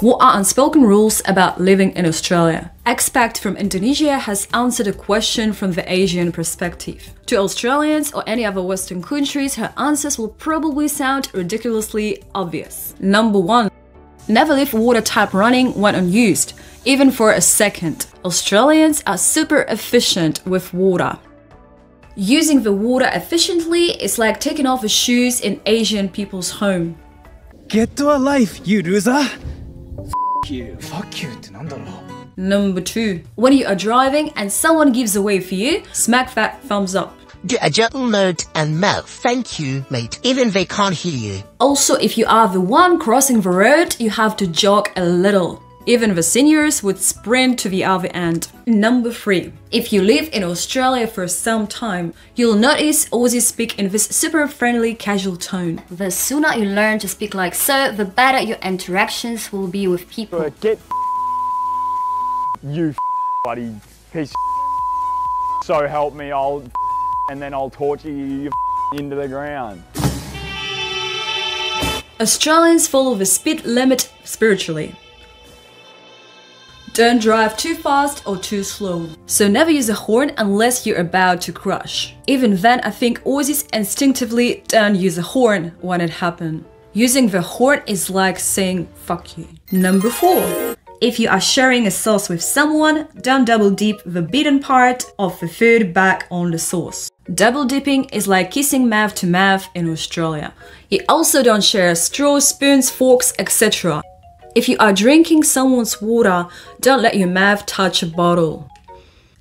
What are unspoken rules about living in Australia? Expat from Indonesia has answered a question from the Asian perspective. To Australians or any other Western countries, her answers will probably sound ridiculously obvious. Number 1. Never leave water tap running when unused, even for a second. Australians are super efficient with water. Using the water efficiently is like taking off the shoes in Asian people's home. Get to a life, you loser! You. Fuck you. Number 2. When you are driving and someone gives away for you, smack that thumbs up. Do a gentle note and mouth thank you, mate, even they can't hear you. Also, if you are the one crossing the road, you have to jog a little. Even the seniors would sprint to the other end. Number 3. If you live in Australia for some time, you'll notice Aussies speak in this super friendly, casual tone. The sooner you learn to speak like so, the better your interactions will be with people. Get you bloody piece of so help me, and then I'll torture you into the ground. Australians follow the speed limit spiritually. Don't drive too fast or too slow. So never use a horn unless you're about to crash. Even then, I think Aussies instinctively don't use a horn when it happens. Using the horn is like saying fuck you. Number 4. If you are sharing a sauce with someone, don't double dip the bitten part of the food back on the sauce. Double dipping is like kissing mouth to mouth in Australia. You also don't share straws, spoons, forks, etc. If you are drinking someone's water, don't let your mouth touch a bottle.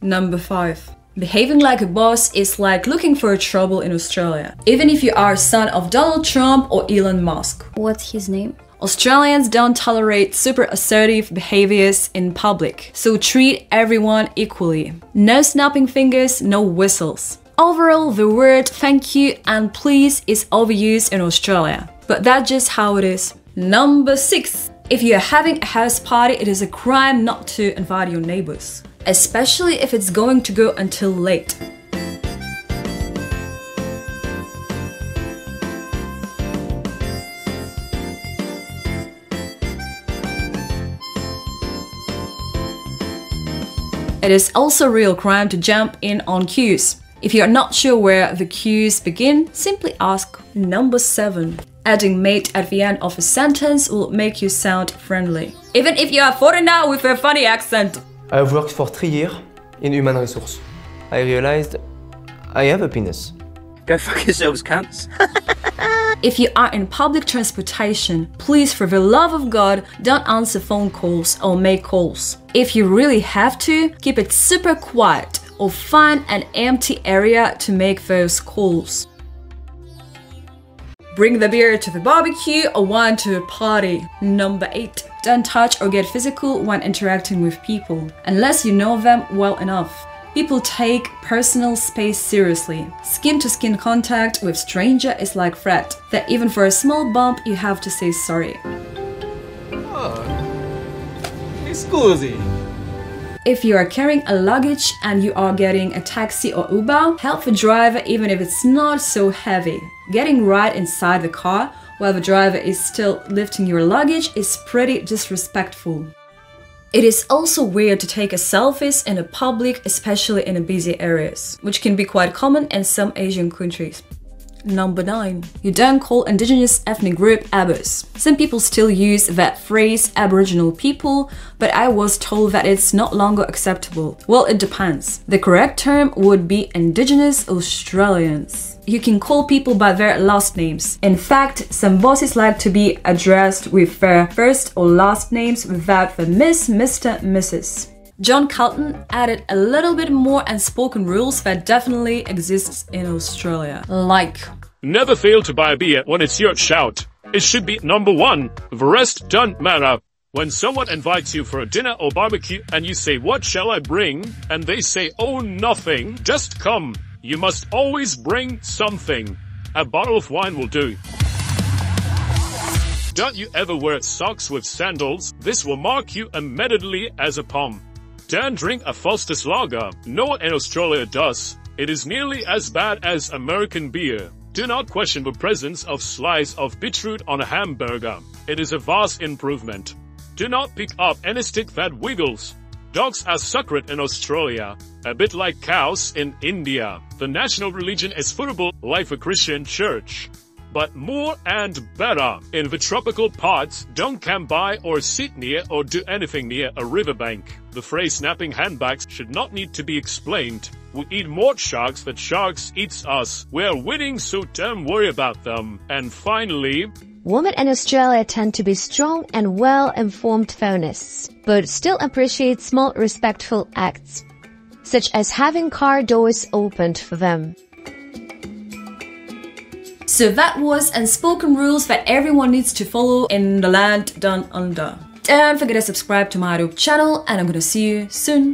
Number 5. Behaving like a boss is like looking for trouble in Australia. Even if you are son of Donald Trump or Elon Musk. What's his name? Australians don't tolerate super assertive behaviors in public, so treat everyone equally. No snapping fingers, no whistles. Overall, the word thank you and please is overused in Australia, but that's just how it is. Number 6. If you are having a house party, it is a crime not to invite your neighbors, especially if it's going to go until late. It is also a real crime to jump in on queues. If you are not sure where the queues begin, simply ask. Number 7. Adding mate at the end of a sentence will make you sound friendly. Even if you are a foreigner with a funny accent. I have worked for 3 years in human resource. I realized I have a penis. Go fuck yourselves, cunts. If you are in public transportation, please, for the love of God, don't answer phone calls or make calls. If you really have to, keep it super quiet or find an empty area to make those calls. Bring the beer to the barbecue or wine to a party. Number 8. Don't touch or get physical when interacting with people, unless you know them well enough. People take personal space seriously. Skin-to-skin contact with stranger is like threat, that even for a small bump you have to say sorry. Oh, scusi. If you are carrying a luggage and you are getting a taxi or Uber, help the driver even if it's not so heavy. Getting right inside the car while the driver is still lifting your luggage is pretty disrespectful. It is also weird to take a selfies in a public, especially in busy areas, which can be quite common in some Asian countries. Number 9. You don't call indigenous ethnic group Abas. Some people still use that phrase Aboriginal people, but I was told that it's not longer acceptable. Well, it depends. The correct term would be Indigenous Australians. You can call people by their last names. In fact, some bosses like to be addressed with their first or last names without the Miss, Mr, Mrs. John Calton added a little bit more unspoken rules that definitely exists in Australia. Like, never fail to buy a beer when it's your shout. It should be number 1. The rest don't matter. When someone invites you for a dinner or barbecue and you say, "What shall I bring?" and they say, "Oh, nothing, just come." You must always bring something. A bottle of wine will do. Don't you ever wear socks with sandals. This will mark you immediately as a pom. Don't drink a Foster's lager. No one in Australia does. It is nearly as bad as American beer. Do not question the presence of slice of beetroot on a hamburger. It is a vast improvement. Do not pick up any stick that wiggles. Dogs are sacred in Australia, a bit like cows in India. The national religion is football, like a Christian church. But more and better. In the tropical parts, don't camp by or sit near or do anything near a riverbank. The phrase snapping handbags should not need to be explained. We eat more sharks than sharks eats us. We're winning, so don't worry about them. And finally, women in Australia tend to be strong and well-informed feminists, but still appreciate small respectful acts, such as having car doors opened for them. So that was unspoken rules that everyone needs to follow in the land down under. Don't forget to subscribe to my YouTube channel, and I'm gonna see you soon.